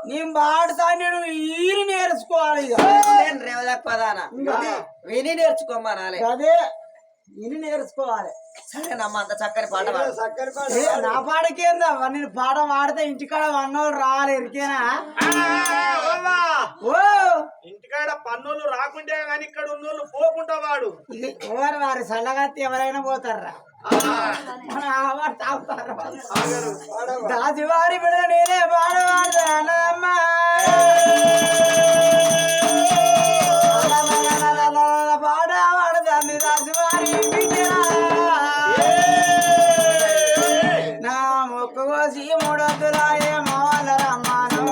నేను పాడుతా నేను ఈని నేర్చుకోవాలి నేను రేవదక్కుదానా విని నేర్చుకోమ్మా నాలే అదే ఇని నేర్చుకోవాలి సరేనమ్మా అంత చక్కని పాట పాడు. నా పాడకేందా నేను పాట పాడితే ఇంటికాడ వన్నోళ్ళు రావాలి ఎరికేనా ఓ ఇంటికాడ పన్నులు రాకుంటే గాని ఇక్కడ ఉన్నోళ్ళు పోకుండా వాడు ఎవరు వారి సల్లగత్తి ఎవరైనా పోతారా తాగుతారు దాచివారి బిడ్డ నేనే పాడవాడమ్మా పాడవాడదాన్ని దాచివారి నా మొక్కు కోసి మూడొద్దులాయే మావాళ్ళరమ్మాను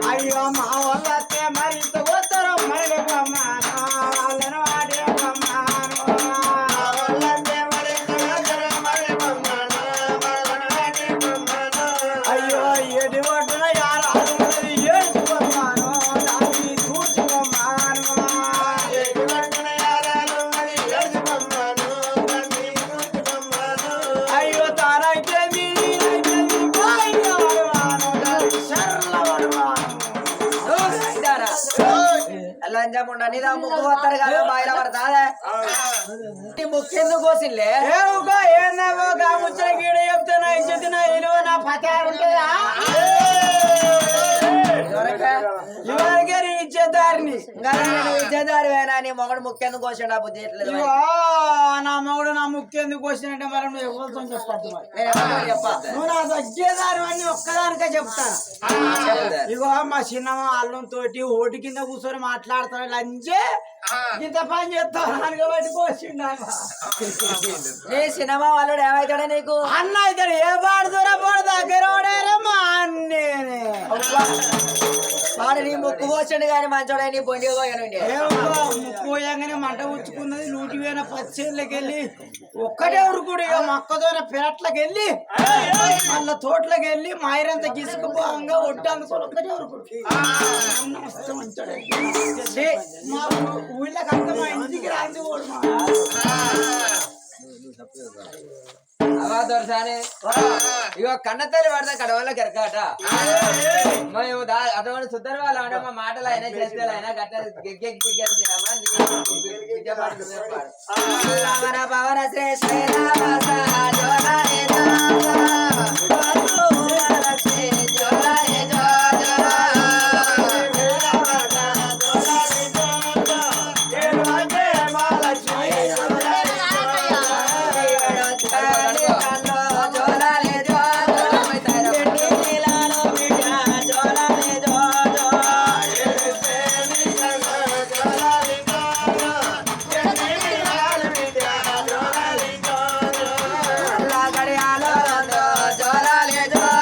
అయ్యో మా వాళ్ళతే మరింత పోతారు మరలి వాళ్ళను వాడే అయ్యో ఏడు ఒడ్డున యారాలు ఏడుకోమ్మాను దాన్ని చూసుకోమ్మాను అయ్యో తారైతే లంజముండ నీదా ముక్కు వస్తారు కదా బాయిల పడతాదే నీ ముక్కు ఎందుకు కోసిల్లే ఏందో ముచ్చట గీడ చెప్తున్నా ఇచ్చిన ఇలువ నా పతారు ఉంటుందా ఇవరికే ఇచ్చేదారిని ఇచ్చేదారి వేనా నీ మొగడు ముక్కు ఎందుకు కోసిండా బుద్ధి ఎట్లేదు నా మొగుడు నా ముక్కు ఎందుకు కోసినట్టే మరి నువ్వు ఎవరితో చెప్పద్దు చెప్పా నువ్వు నా తగ్గేదారి అన్ని ఒక్కదానికే చెప్తాను ఇగో మా చిన్నమ్మ అల్లం తోటి ఓటి కింద కూర్చొని మాట్లాడతాను లంచే ఇంత పని చేస్తాను బట్టి కోసిండు నీ సినిమా వాళ్ళు ఏమైతాడే నీకు అన్న ఇతడు ఏ పాడుతున్నా పాడు దగ్గర మా అన్నేనే వాడు నీ ముక్కు కోసండి కానీ మంచోడే నీ పొండి ముక్కు పోయంగానే మంట ఉచ్చుకున్నది నూటి వేల పచ్చేళ్ళకి వెళ్ళి ఒక్కటే ఉరుకుడు ఇక మొక్కతోనే పెరట్లకి వెళ్ళి మళ్ళా తోటలోకి వెళ్ళి మాయరంతా గిసుకుపోగా ఒడ్డు అందుకొని ఒక్కటే ఉరుకుడు మా ఊళ్ళకి అంత మా ఇంటికి రాంది కూడా అవా దొరసానే ఇగో కన్నతల్లి పడతా కడవల్ల కెరకాట మేము అటువంటి సుద్దరు వాళ్ళు అంటే మా మాటలు అయినా చేస్తే అయినా గట్ట పవన పవన శ్రీ శ్రీరామ జోలాలే జో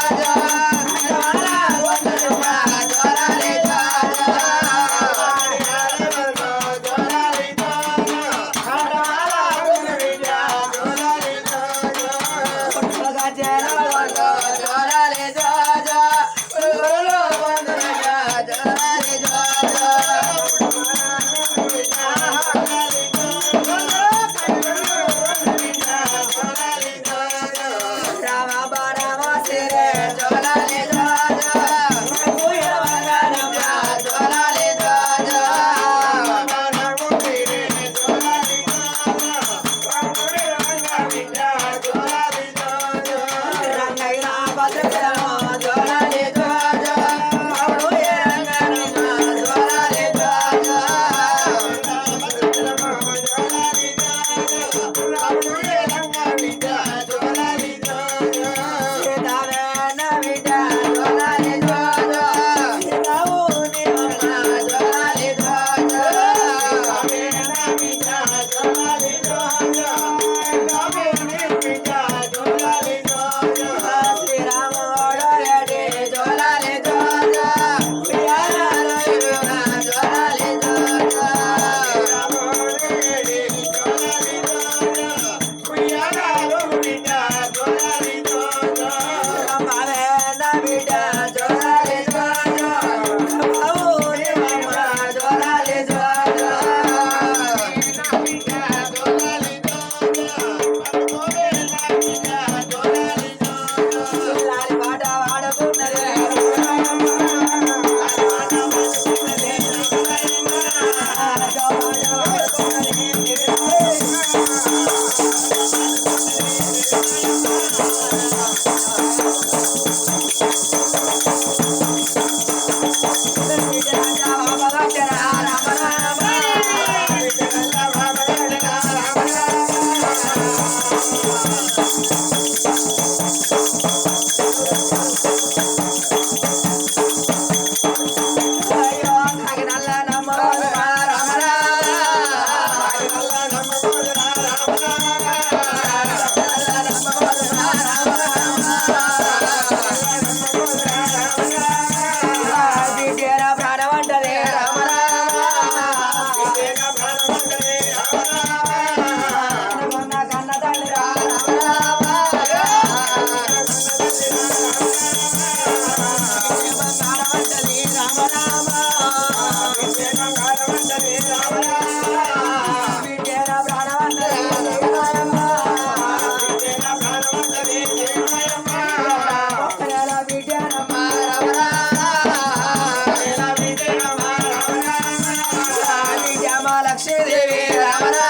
లక్ష్మీదేవి రామరా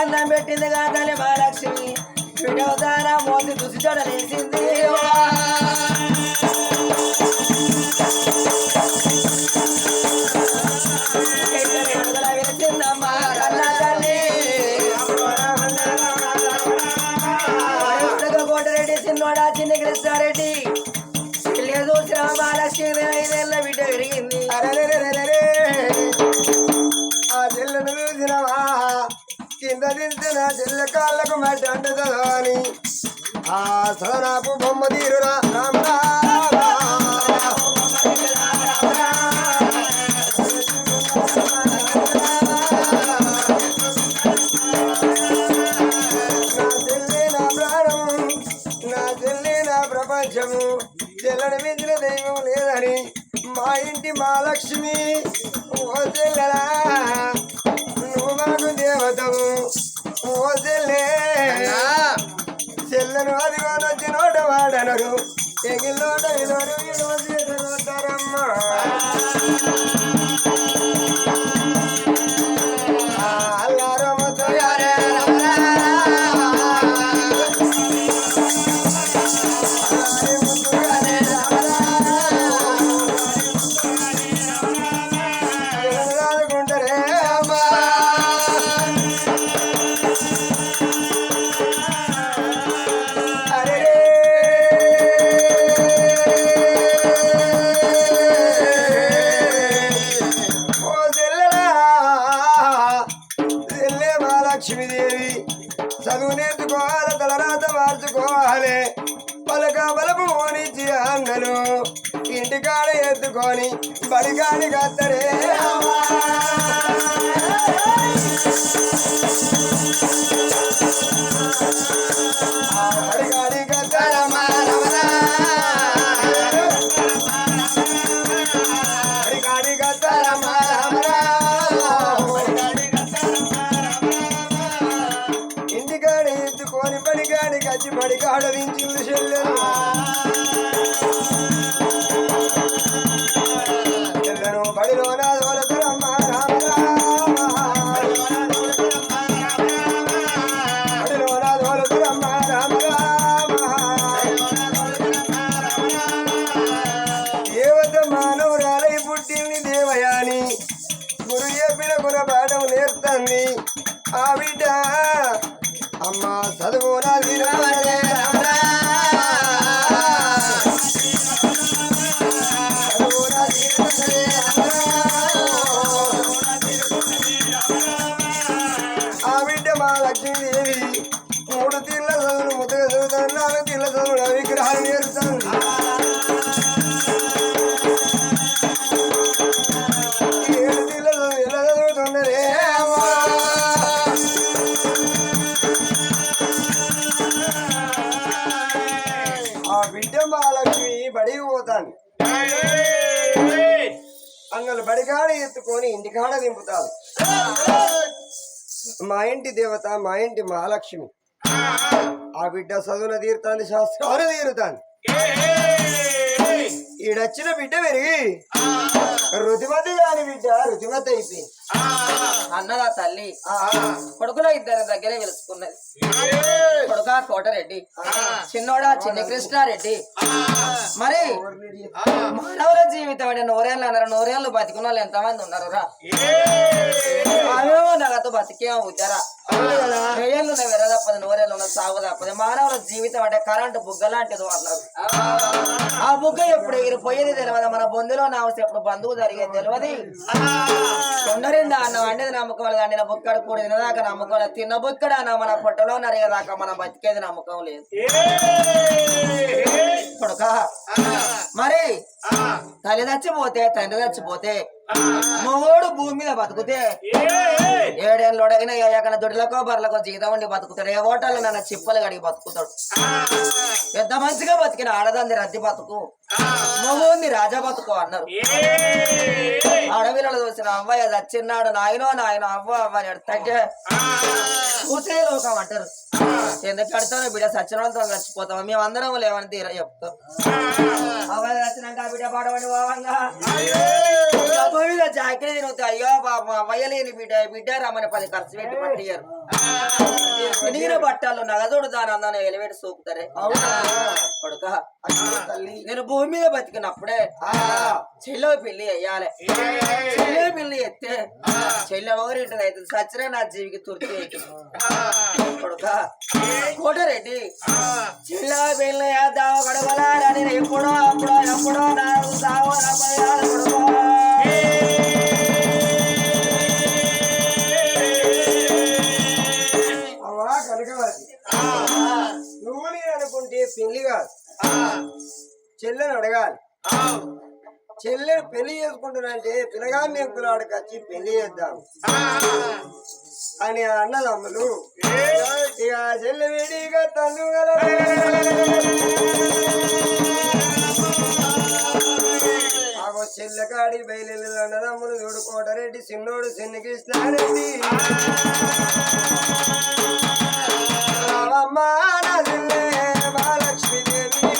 అన్నం పెట్టింది కాదని మహాలక్ష్మి విడవతారా మోసి దుసి జడలేసింది వెలిసిందమ్మా కన్నా తల్లి కోటరెడ్డి చిన్నోడా చిన్న కృష్ణారెడ్డి చూసిన మహాలక్ష్మి 5 ఏళ్ళ బిడ్డ పెరిగింది ఆ చెల్లెను చూసినవా కింద దించిన చెల్లె కాళ్ళకు మట్టి అంటుతుందో అని ఆ సదనాపు బొమ్మ తీరురా రామరా నా చెల్లి నా ప్రపంచము చెల్లని మించిన దైవం లేదని మా ఇంటి మహాలక్ష్మి ఓ చెల్లెలా నువ్వు మాకు దేవతవు ఓ చెల్లె చెల్లెను అది వచ్చి నోట వాడనరు ఎగిలోట విలోడు విలువతారమ్మా అల్లారమ్మతో లక్ష్మీదేవి చదువు నేర్చుకోవాలి తలరాత మార్చుకోవాలి పలక బలపు మోనిచ్చి అందరూ ఇంటికాడ ఎత్తుకొని బడిగాడి కత్తరే బడిగాడి కత్తరమ్మా బడిగాడి కత్తరమ్మా ఎత్తుకొని బడిగాడి కచ్చి బడిగాడ దించింది చెల్లెను బడిలో నా దోలతరమ్మ బడిలో నా దోలతరమ్మ దేవత మానవురాలై పుట్టింది దేవయాని గురు చెప్పిన గుణపాఠం నేర్తంది ఆ బిడ్డ అమ్మ చదువు నాది ఆ బిడ్డ మా లక్ష్మీదేవి 3 తీర్ల చదువులు ముద్దగా చదువుతాను 4 తీర్ల చదువులు విగ్రహాలు నేర్పుతాను 7 తీర్ల చదువు ఎలా చదువుతున్నదే పోతాను అంగలు బడికాడ ఎత్తుకొని ఇంటికాడ దింపుతాను మా ఇంటి దేవత మా ఇంటి మహాలక్ష్మి ఆ బిడ్డ చదువుల తీరుతాంది శాస్త్రాలు తీరుతాంది ఈడొచ్చిన బిడ్డ పెరిగి రుతిమతి కాని బిడ్డ రుతిమతి అయిపోయింది అన్నదా తల్లి కొడుకులో ఇద్దరు దగ్గరే వెలుసుకున్నది కొడుక కోటరెడ్డి చిన్నోడా చిన్న కృష్ణారెడ్డి మరి మానవుల జీవితం అంటే నూరేళ్ళు అన్నారు నూరేళ్ళు బతికున్న వాళ్ళు ఎంతమంది ఉన్నారు రా అవేమో నగతో బతికే ఉద్దరా ఏళ్ళు వెర తప్పదు నూరేళ్ళు ఉన్న సాగు తప్పదు మానవుల జీవితం అంటే కరెంటు బుగ్గ లాంటిది అన్నారు ఆ బుగ్గ ఎప్పుడు ఎగిరిపోయేది తెలియదు మన బొందులో నావసి ఎప్పుడు బంధువు జరిగేది తెలియదు కొండరిండా అన్న వండేది నమ్మకం లేదు అండిన బుక్కడు కూడా తినదాకా నమ్మకం లేదు తిన్న బుక్కడా మన పొట్టలో నరిగేదాకా మనం బతికేది నమ్మకం లేదు కొడుక మరి తల్లి చచ్చిపోతే తండ్రి చచ్చిపోతే మొగోడు భూమి మీద బతుకుతే ఏడేళ్ళు అడిగిన ఎక్కడ దొడ్లకో బర్లకో జీతం ఉండి బతుకుతాడు ఏ ఓటర్లు నన్ను చిప్పలు కడిగి బతుకుతాడు ఎంత మంచిగా బతికిన ఆడదంది రద్ది బతుకు మొగుంది రాజా బతుకు అన్నారు అడవిలో చూసిన అవ్వయ్య చచ్చిన్నాడు నాయనో అవ్వ అని ఎడతంటే చూసే లోకం అంటారు ఎందుకు కడతానో బిడ్డ సచ్చినంతో చచ్చిపోతాం మేమందరం లేవని తీరా చెప్తాం అవ్వయ్య చచ్చినాక బిడ్డ పడవని పోవంగా మీద జాకిరి తినవుతాయి అయ్యో బాబు అవ్వయ్య లేని బిడ్డ రమ్మని 10 ఖర్చు పెట్టి పట్టియారు నీరు బట్టాలు నగదుడు దాని అందాన్ని ఎలివేటి సూపుతారే కొడుక నేను భూమి మీద బతికినప్పుడే చెల్లె పెళ్లి అయ్యాలి చెల్లె పెళ్లి ఎత్తే చెల్లె ఎవరింటిది అవుతుంది సచ్చినా నా జీవికి తుర్తి అవుతుంది కొడుక కోటరెడ్డి చెల్లె పెళ్లి దావ గడవలా నేను ఎప్పుడో ఎప్పుడో నాకు సావో అవా కనకవాది నువ్వు నేను అనుకుంటే పెళ్లి కాదు చెల్లెని అడగాలి చెల్లెని పెళ్లి చేసుకుంటున్నంటే పిల్లగా మేకులాడికి వచ్చి పెళ్లి చేద్దాం అని అన్నదమ్ములు ఇక చెల్లె వేడిగా తల్లు ఆగో చెల్లెకాడి బయలు అన్నదమ్ములు చూడు కోటరెడ్డి చిన్నోడు చిన్న కృష్ణారెడ్డి రావమ్మా నా చెల్లె మహాలక్ష్మీదేవి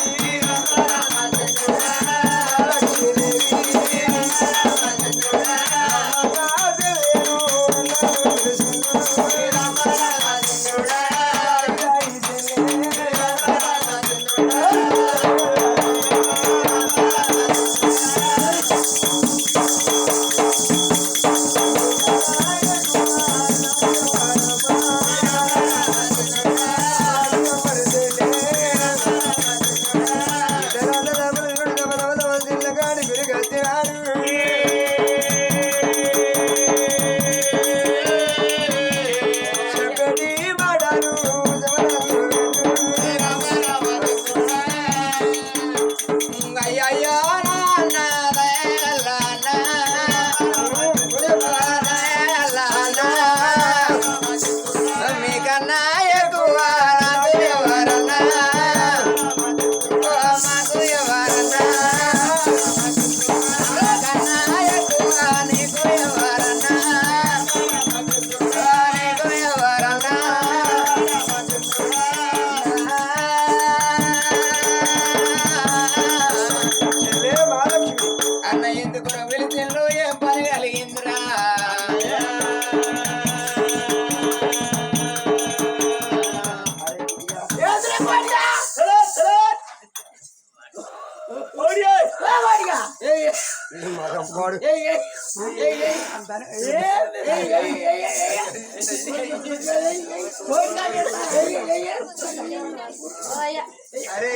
అరే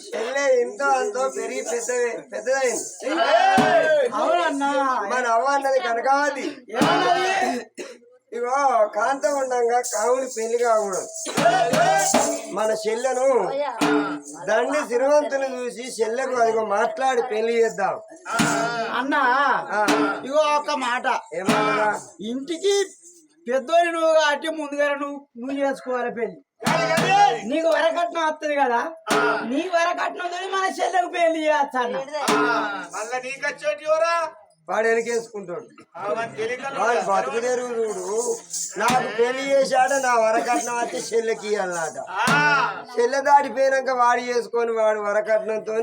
చెల్లె ఇంతో అంతో పెరిగి పెద్దదైంది అవునన్నా మన అవ్వ అన్నది కనకావతి ఇగో కాంతం ఉండంగా కావుని పెళ్లి కాకూడదు మన చెల్లెను దండి సిరివంతుని చూసి చెల్లెకు అదిగో మాట్లాడి పెళ్లి చేద్దాం అన్నా ఇగో ఒక మాట ఏమన్నా ఇంటికి పెద్దోని నువ్వు కాబట్టి ముందుగా నువ్వు చేసుకోవాలి పెళ్లి. నీకు వరకట్నం వస్తుంది కదా, నీ వరకట్నంతో మన చెల్లెకు పెళ్లి చేయొచ్చు అన్న. మళ్ళా నీకు వచ్చేటి ఎవరా వాడు వెనకేసుకుంటాడు. వాడు బతుకుదేరు చూడు. నాకు పెళ్లి చేశాడ, నా వరకట్నం వచ్చి చెల్లెకి ఇయ్యాలన్నట. చెల్లె దాటిపోయినాక వాడు చేసుకొని వాడు వరకట్నంతో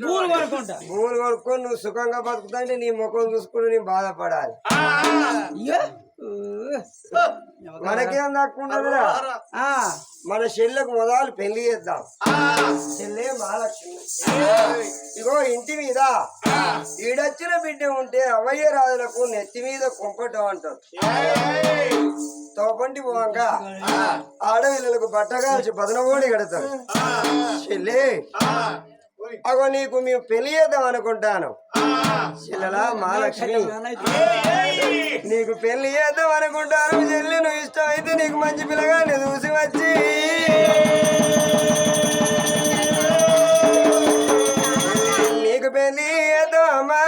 పూలు కొనుక్కుంటా. భూములు కొనుక్కొని నువ్వు సుఖంగా బతుకుతుంటే నీ ముఖం చూసుకుని నీ బాధపడాలి. ఇయ్యో. మనకేం తక్కువ మన చెల్లెకు మొదలు పెళ్లి చేద్దాం. చెల్లె మహాలక్ష్మి ఇగో ఇంటి మీద ఈడొచ్చిన బిడ్డ ఉంటే అవయ్య రాజులకు నెత్తి మీద కుంపటం అంటారు. తోపంటి పోవంగా ఆడపిల్లలకు బట్టగాల్చి బదనగోడి కడతారు. చెల్లె అగో నీకు మేము పెళ్లి చేద్దాం అనుకుంటాను. చెల్లెలా మహాలక్ష్మి నీకు పెళ్లి చేద్దాం అనుకుంటాను. చెల్లి నువ్వు ఇష్టం అయితే నీకు మంచి పిల్లగాన్ని చూసి వచ్చి నీకు పెళ్లి చేద్దాం అమ్మా.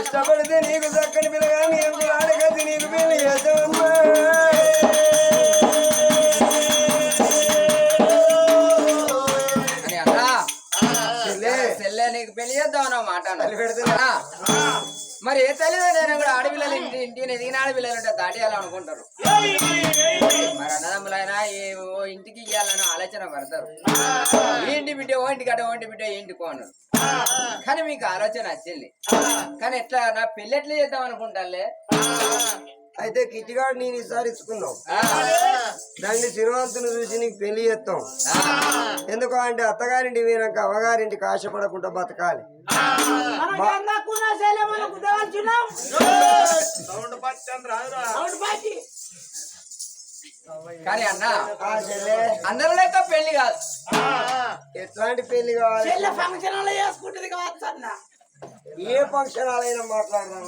ఇష్టపడితే నీకు చక్కని పిల్లగాని ఆడగది నీకు పెళ్లి చేద్దామమ్మా. చెల్లె నీకు పెళ్లి చేద్దాం అన్నమాట. మరి ఏ తల్లిదండ్రులు కూడా ఆడపిల్లలు ఇంటిని ఎదిగిన ఆడపిల్లలు ఉంటే దాటేయాలనుకుంటారు. మరి అన్నదమ్ములైనా ఓ ఇంటికి ఇయ్యాలని ఆలోచన పడతారు. ఈ ఇంటి బిడ్డ ఓ ఇంటి గడ్డ ఓ ఇంటి బిడ్డ ఇంటికో అన్నారు. కానీ మీకు ఆలోచన వచ్చింది. కానీ ఎట్లా నా పెళ్లి ఎట్లా చేద్దాం అనుకుంటాలే. అయితే కిటిగాడు నేను ఈసారి ఇచ్చుకున్నావు. దాన్ని సిరివంతుని చూసి నీకు పెళ్లి చేస్తాం. ఎందుకు అంటే అత్తగారింటి పోయినాక అవ్వగారింటికి ఆశపడకుండా బతకాలి. కానీ అన్న అందరూ లెక్క పెళ్లి కాదు. ఎట్లాంటి పెళ్లి కావాలి? ఫంక్షన్ హాల్లో చేసుకుంటది కావచ్చు అన్న. ఏ ఫంక్షన్ హాలైనా మాట్లాడదాం.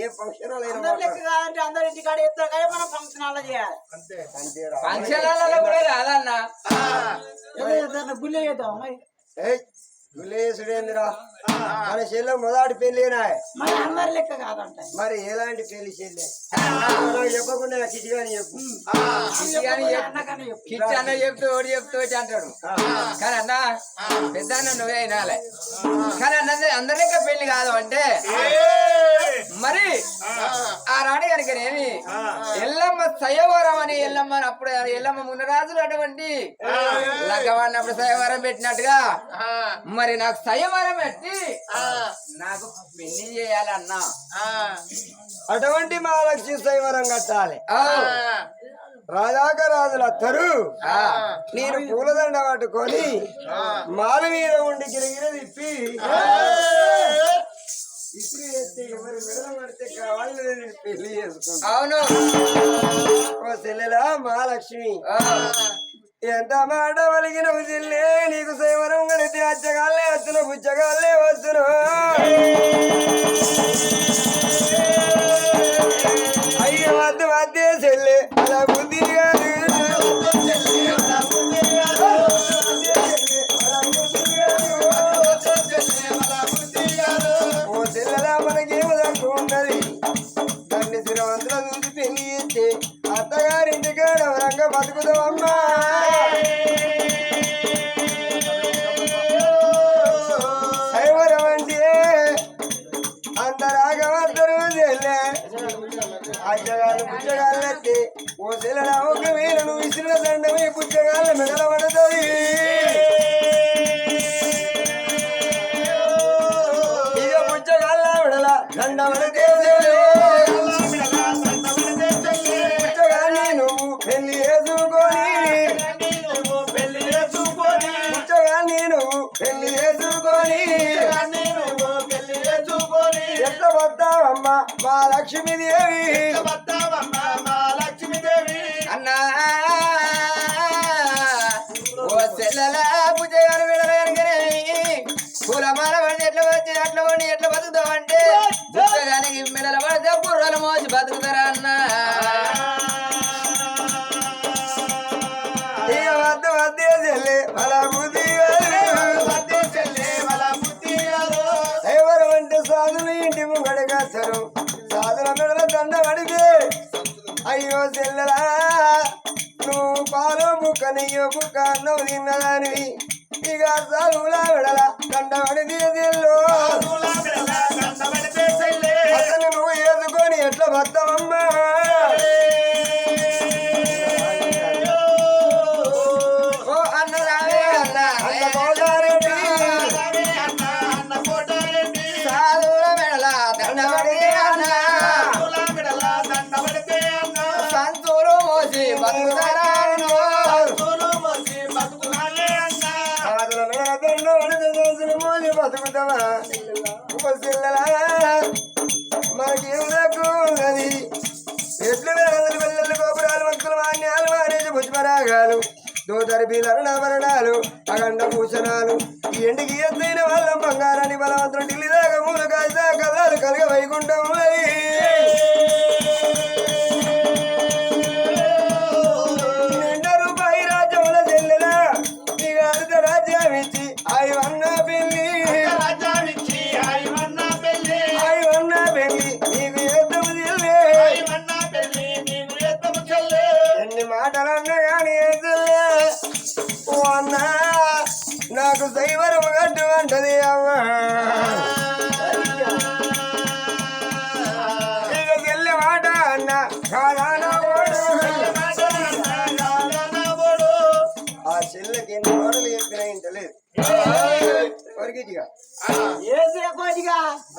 ఏ ఫంక్షన్ హాలైనా కాదంటే అందరి ఇంటికాడ ఎత్తారు కానీ మనం ఫంక్షన్ హాల్లో చేయాలి. ఫంక్షన్ హాల్లో కూడా రాదన్నా. గుళ్ళే చేద్దాం మరి. గులేసుడేందిరా మన చెల్లె మొదటి పెళ్ళినా మరి అందరి లెక్క కాదంట. మరి ఎలాంటి పెళ్లి చెల్లె చెప్పకుండా కిటిగాని చెప్పు. కిచ్చి అన్న చెప్తూ ఓడి చెప్తూ అంటాడు. కానీ అన్న పెద్ద అన్న నువ్వే అయినాలే. కానీ అన్నది అందరి లెక్క పెళ్లి కాదు అంటే మరి ఆ రాణి కనుకనేమి ఎల్లమ్మ సయవరం అని ఎల్లమ్మ అప్పుడు ఎల్లమ్మ మున్నరాజులు అటువంటి లగ్గవాడిని అప్పుడు సయవరం పెట్టినట్టుగా మరి నాకు సయవరం పెట్టి నాకు పెళ్లి చేయాలన్నా. అటువంటి మహాలక్ష్మి సైవరం కట్టాలి. రాజాక రాజుల తరు నేను పూలదండ పట్టుకొని మాలు మీద ఉండి గిరిగిర తిప్పి ఇస్త్రీ చేస్తే ఎవరి మెడల పడితే కావాలి నేను పెళ్లి చేసుకుంటా. అవును ఓ చెల్లెలా మహాలక్ష్మి ఎంత మాట వలిగిన చెల్లె నీకు సైవరం కడితే అచ్చగాళ్ళే వచ్చును బుచ్చగాళ్ళే వచ్చును. అయ్య వద్దు వద్దే చెల్లె అలా బుద్ధి గారు ఓ చెల్లెలా మనకేమో తక్కువ ఉన్నది. దాన్ని స్థిరవంతుల చూసి పెళ్లి చేస్తే అత్తగారింటి కాడ రంగ బతుకుతావమ్మా. సైవరం అంటే అందరాగమందరూ చెల్లె అచ్చగాళ్ళు పుచ్చగాళ్ళు ఎత్తే ఓ చెల్లెలా ఒక వేలు నువ్వు విసిరిన దండమే పుచ్చగాళ్ళ మెడల పడుతుంది. ఇక పుచ్చగాళ్ళ మెడల దండ పడితే పుచ్చగాన్ని నువ్వు పెళ్లి చేసుకొని పుచ్చగాన్ని నువ్వు పెళ్లి చేసుకొని ఎట్లా వద్దామమ్మా మా లక్ష్మీదేవి అన్నా ఓ చెల్లెల పుజగారు విడలే పూలమాల వండి ఎట్లా వచ్చి అట్లా వండి ఎట్లా బతుకుతావంటే మోసి బతుకుతారా అన్న ఇక వద్దు వద్దే చెల్లి అలా బుద్ధి ఎవరు అంటే సాధులు ఇంటి ముంగడి కాస్తారు సాధుల మెడల దండ పడితే అయ్యో చెల్లెలా నువ్వు పాలు ముక్క నెయ్యో ముక్క అన్నం తిన్నదానివి ఇక సాధువుల మెడల దండ పడితే చెల్లు అతను నువ్వు ఏదుకొని ఎట్లా భక్తమమ్మా ఓ అన్న రావే అన్న అన్న పోతారెడ్డి సాధువుల మెడల దండ పడితే అన్న సంతులు మోసి బతుకుతారా సాధుల మెడల దండ పడితే సంతులు మోసి బతుకుతావా చెల్లెలా మనకి ఏమకు ఉన్నది ఎట్లు వేదలు పిల్లలు గోపురాలు భక్తులు మాన్యాలు మానేసి పుష్పరాగాలు దోతరి బీలరణ భరణాలు అగండ భూషణాలు ఈ ఎండికి ఎత్తైన వాళ్ళ బంగారాన్ని బలవంతులు ఢిల్లీ దాకా మూల కాజా కథలు కలగ వైకుంఠం నిండ రూపాయి రాజ్యముల చెల్లెలా ఇక అర్ధ రాజ్యం ఇచ్చి అయ్యన్న పెళ్లి అయ్యన్న పెళ్లి నీకు ఎద్దము చెల్లె ఎన్ని మాటలన్నా కానీ ఓ అన్న నాకు దైవరం గట్టు అంటది అమ్మా ఇక చెల్లె మాట అన్న కాదానా ఆ చెల్లెకి ఎన్ని మాటలు చెప్పినా ఇంటలేదు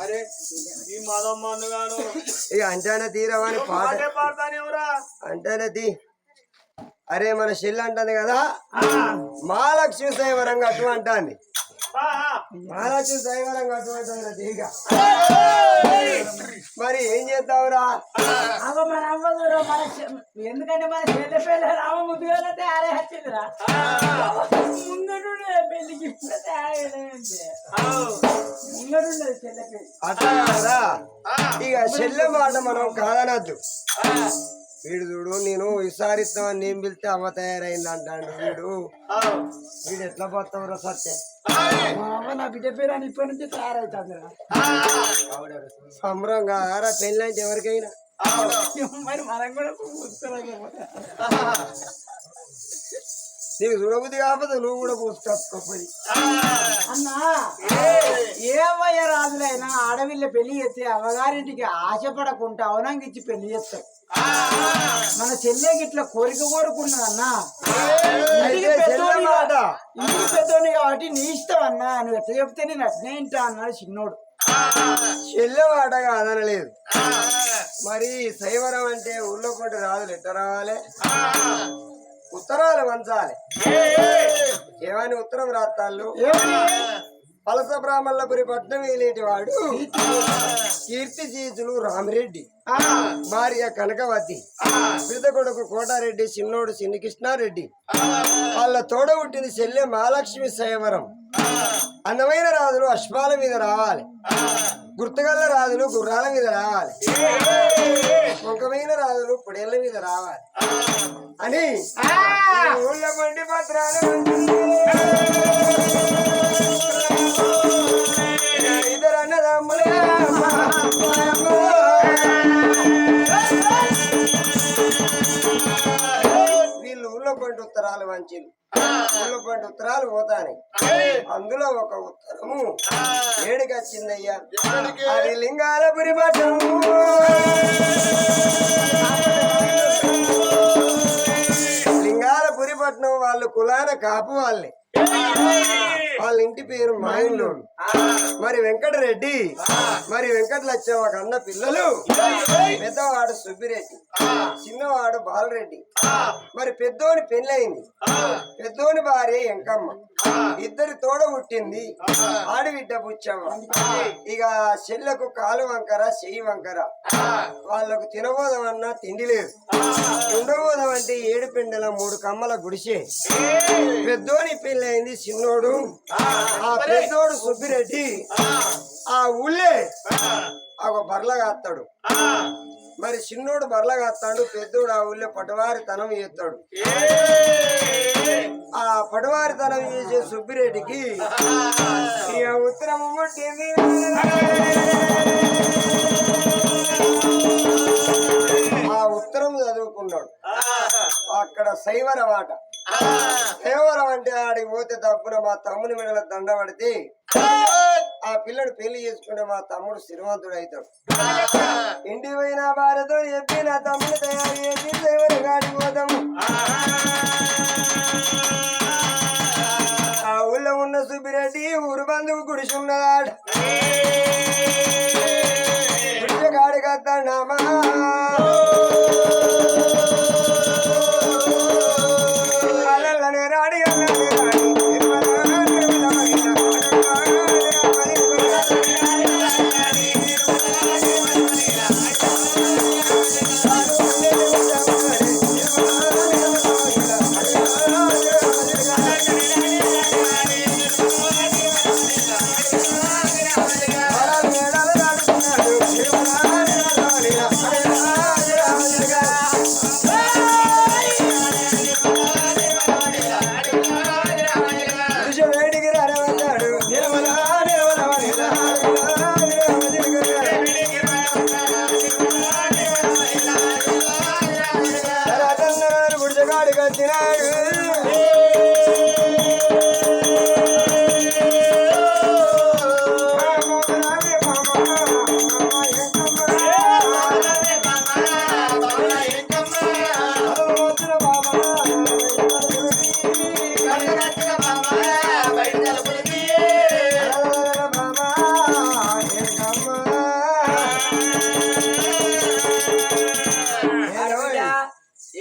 అరే ఈ మదమ్మగాను ఇక అంటానే తీరవని పాట పాడతానేవరా అంటేనే తీ అరే మన చెల్లి అంటుంది కదా మహాలక్ష్మి సైవరం కట్టు అంటాంది మహాలక్ష్మి సైవరం కట్టు అంటుంది తీగ మరి ఏం చేద్దావురా మన అవ్వదురా ఎందుకంటే మన చెల్లె పెళ్ళి రామ ముద్దుగా తయారై వచ్చిందిరా ముంగడుండే పెళ్లికి ఇప్పుడే తయారైంది ముంగడుండేది చెల్లె పెళ్లి అట్లా కదా ఇక చెల్లె మాట మనం కాదనద్దు వీడు చూడు నేను విసారిస్తామని నేను పిలిస్తే అమ్మ తయారైంది అంటాడు వీడు ఎట్లా పోతావురా సత్యం మా అవ్వ నా బిడ్డ పేరు అని ఇప్పటి నుంచి తయారైతుందిరా సంబరం కారా పెళ్ళి అంటే ఎవరికైనా మరి మనం కూడా నీకు చూడబుద్ధి కాకపోతే నువ్వు కూడా పూసుకొచ్చుకోపోయి అన్నా ఏ అవ్వయ్య రాజులైనా ఆడవిల్ల పెళ్లి చేస్తే అవ్వగారింటికి ఆశపడకుండా అవనంగిచ్చి పెళ్లి చేస్తారు మన చెల్లెకి ఇట్లా కోరిక కోరుకున్నదన్నా ఇంటికి పెద్దోని కాబట్టి నీ ఇష్టం అన్నా నువ్వు ఎట్లా చెప్తే నేను అట్నే ఇంటా అన్నాడు చిన్నోడు చెల్లె మాట కాదనలేదు మరి శైవరం అంటే ఊళ్ళో కొంటే రాదులు ఎట్లా రావాలి ఉత్తరాలు వంచాలి ఏమని ఉత్తరం రాస్తాళ్ళు పలస బ్రాహ్మణులపురి పట్నం వేలేటి వాడు కీర్తి చీచులు రామిరెడ్డి భార్య కనకవతి పెద్ద కొడుకు కోటారెడ్డి చిన్నోడు చిన్ని కృష్ణారెడ్డి వాళ్ళ తోడ పుట్టిన చెల్లె మహాలక్ష్మి శైవరం అందమైన రాజులు అశ్వాల మీద రావాలి గుర్తుగల్ల రాజులు గుర్రాల మీద రావాలి ముఖమైన రాజులు పొడేళ్ల మీద రావాలి అని ఊళ్ళ మండి పత్రాలు ఇద్దరు అన్నదమ్ములే వీళ్ళు ఊళ్ళో పంట ఉత్తరాలు వంచిలు ఊళ్ళో పంట ఉత్తరాలు పోతాయి అందులో ఒక ఉత్తరము ఏడికి వచ్చిందయ్యా అది లింగాలపురి పట్టణము లింగాలపురి పట్టణం వాళ్ళు కులాన కాపు వాళ్ళే వాళ్ళ ఇంటి పేరు మాయంలోను మరి వెంకటరెడ్డి మరి వెంకటలక్ష్మ ఒక అన్న పిల్లలు పెద్దవాడు సుబ్బిరెడ్డి చిన్నవాడు బాలరెడ్డి మరి పెద్దోని పెళ్ళయింది పెద్దోని భార్య ఎంకమ్మ ఇద్దరి తోడ పుట్టింది ఆడబిడ్డ పుచ్చమ్మ ఇక చెల్లకు కాలు వంకర చెయ్యి వంకర వాళ్ళకు తినబోదమన్నా తిండి లేదు ఉండబోదం అంటే 7 పెండల 3 కమ్మల గుడిసే పెద్దోని పెళ్ళయింది చిన్నోడు ఆ పెద్దోడు సుబ్బిరెడ్డి ఆ ఊళ్ళే ఒక బర్ల కాస్తాడు మరి చిన్నోడు బర్లగా వస్తాడు, పెద్దోడు ఆ ఊళ్ళో పటవారితనం చేస్తాడు. ఆ పటవారితనం చేసే సుబ్బిరెడ్డికి ఇక ఉత్తరము పుట్టింది. ఆ ఉత్తరం చదువుకున్నాడు. అక్కడ శైవరం ఆట. శైవరం అంటే ఆడికి పోతే తప్పున మా తమ్ముని మెడల దండ పడితే ఆ పిల్లడు పెళ్లి చేసుకుంటే మా తమ్ముడు శ్రీమంతుడు అవుతాడు. ఇంటికి పోయిన భార్యతో చెప్పి నా తమ్ముడు తయారు చేసి శైవరం గాడికి పోతాము. ఆ ఊళ్ళో ఉన్న సుబ్బిరెడ్డి ఊరు బంధువు గుడిసి ఉన్నదాడు. గుడిసె గాడికి వస్తాడామా.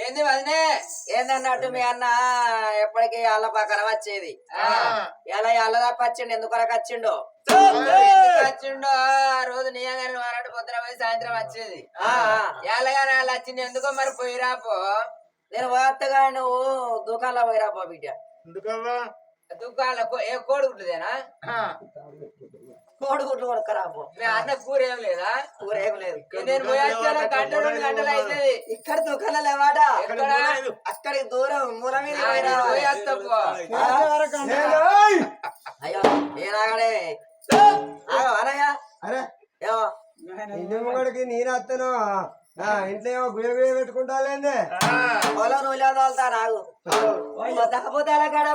ఏంది వదినే ఏందన్నట్టు మీ అన్న ఎప్పటికీ అల్ల పక్కన వచ్చేది ఎలా అల్ల తప్ప వచ్చిండు ఎందుకొరకు వచ్చిండో వచ్చిండో రోజు నీయంగానే వారాడు పొద్దున పోయి సాయంత్రం వచ్చేది ఎలాగానే వాళ్ళు వచ్చింది ఎందుకో మరి పోయిరాపో నేను పోతగా నువ్వు దుకాణంలో పోయిరాపో బిడ్డ దుకాణంలో కోడిగుడ్లుదేనా కోడిగుడ్లు కొనుక్కరాపో మీ అన్న కూర ఏం లేదా కూర ఏం లేదు నేను పోయాను గంట 2 గంటలు అవుతుంది ఇక్కడ దుకాణాలు లేవాడ అక్కడికి దూరం మూల మీద అయ్యో నేనాగడే అనయ్య ఏమో ఇంటి నేను వస్తాను. ఇంట్లో ఏమో గుయ గుయ పెట్టుకుంటా లేదే పొలం రోజులు తోలుతా నాకు పోతే కాడ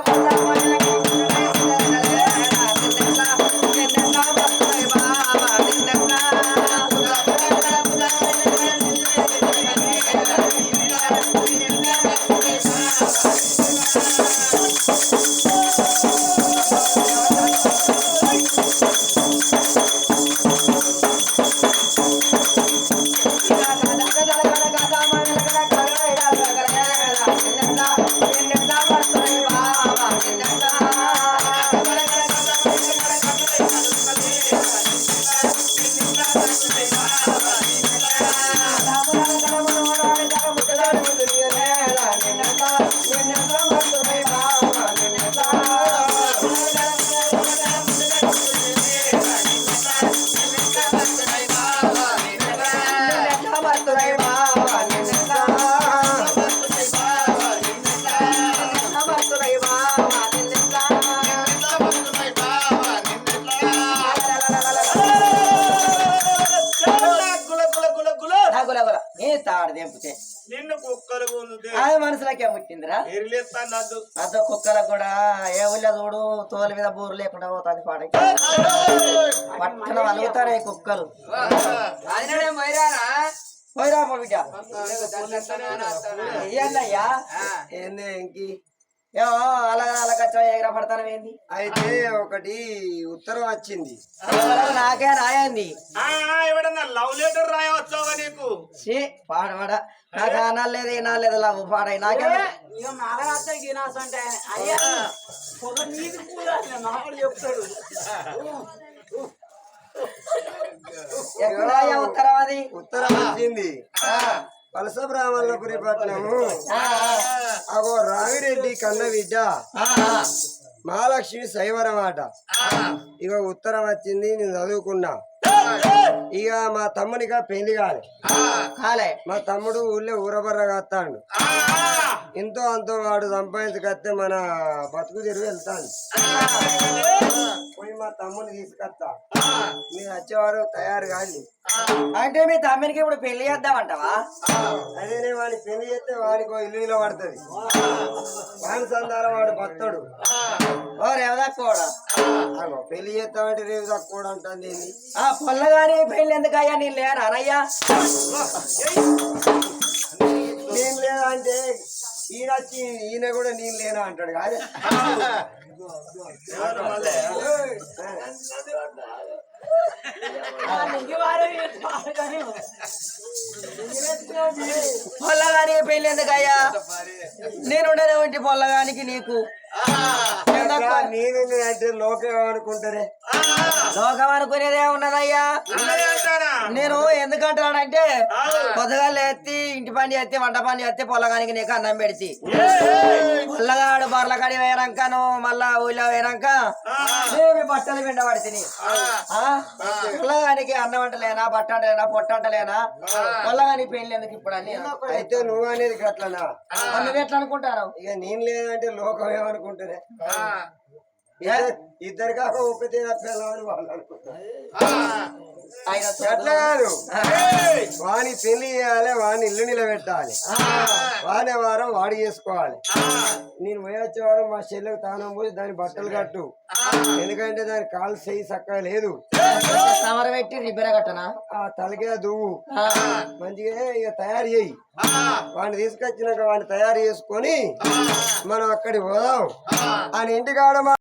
నిన్ను కుక్కలు మనసులకే పుట్టిందిరా అదో కుక్కలకు కూడా ఏ ఊళ్ళో చూడు తోలు మీద బూరు లేకుండా పోతుంది పాడకి పట్టణ వలుగుతారే కుక్కలు పోయిరా బిడ్డ ఏందయ్యా ఏంది ఇంకి ఏమో అలగచ్చా ఎగర పడతాను ఏంది అయితే ఒకటి ఉత్తరం వచ్చింది నాకే రాయండి ఎవడన్నా లవ్ లెటర్ రాయవచ్చావా నీకు పాడవాడ నాకు అనాలేదు ఏనాలేదు లవ్ పాడాయి నాకే చెప్తాడు ఉత్తరం అది ఉత్తరం వచ్చింది. వలస బ్రాహ్మణపురి పట్నము అగో రామిరెడ్డి కన్న బిడ్డ మహాలక్ష్మి శైవరం ఆట. ఇగో ఉత్తరం వచ్చింది, నేను చదువుకున్నా. ఇక మా తమ్మునిగా పెళ్లి కాలే కాలే మా తమ్ముడు ఊళ్ళో ఊరబర్రగా వస్తాడు ఎంతో అంతో వాడు సంపాదించుకొస్తే మన బతుకు తెరువు వెళ్తాను పోయి మా తమ్ముని తీసుకొస్తా మీరు వచ్చేవారు తయారు కాండి అంటే మీ తమ్మినికి ఇప్పుడు పెళ్లి చేద్దామంటావా అదేనే వాడిని పెళ్లి చేస్తే వాడికి ఇల్లు ఇలా పడుతుంది వాని సందారం వాడు భక్తుడు ఓ రేవదాకోడా పెళ్లి చేస్తామంటే రేపు తక్కువ అంటుంది ఆ పొల్లగాని పెళ్లి ఎందుకయ్యా నేను లేరా అనయ్యా నేను లేదా అంటే ఈయన వచ్చి ఈయన కూడా నేను లేనా అంటాడు కాదు పొల్లగాని పెళ్లి ఎందుకయ్యా నేను ఉండేది పొల్లగానికి నీకు నేను అంటే లోకం అనుకుంటారే లోకం అనుకునేదే ఉన్నదయ్యా నేను ఎందుకంటానంటే పొద్దుగాలు ఎత్తి ఇంటి పని చేస్తే వంట పని చేస్తే పొల్లగానికి నీకు అన్నం పెడితే పొల్లగాడు బర్ల కాడి వేయనాకను మళ్ళా ఊళ్ళో వేయనాక నేను బట్టలు పిండ పడితే పొల్లగానికి అన్నం అంటలేనా బట్ట అంటలేనా పొట్ట అంటలేనా పొల్లగాని పెళ్లి ఎందుకు ఇప్పుడు అని అయితే నువ్వు అనేది గట్లనా నువ్వు ఎట్లా అనుకుంటారు ఇక నేను లేదంటే లోకం ఏమనుకుంటారే ఇద్దరు కాక ఒక్కతే పిల్లలు వాళ్ళు అనుకుంటారు ఎట్లా కాదు వాని పెళ్లి చేయాలి వాని ఇల్లు నిలబెట్టాలి వాడే వారం వాడు చేసుకోవాలి నేను పోయొచ్చే వారం మా చెల్లెకు తానం పోసి దాని బట్టలు కట్టు ఎందుకంటే దాని కాలు చేయి చక్కగా లేదు సమర పెట్టి రిబ్బెర కట్టనా ఆ తలకే దువ్వు మంచిగా ఇక తయారు చేయి వాడిని తీసుకొచ్చినాక వాడిని తయారు చేసుకొని మనం అక్కడికి పోదాం ఆయన ఇంటికాడ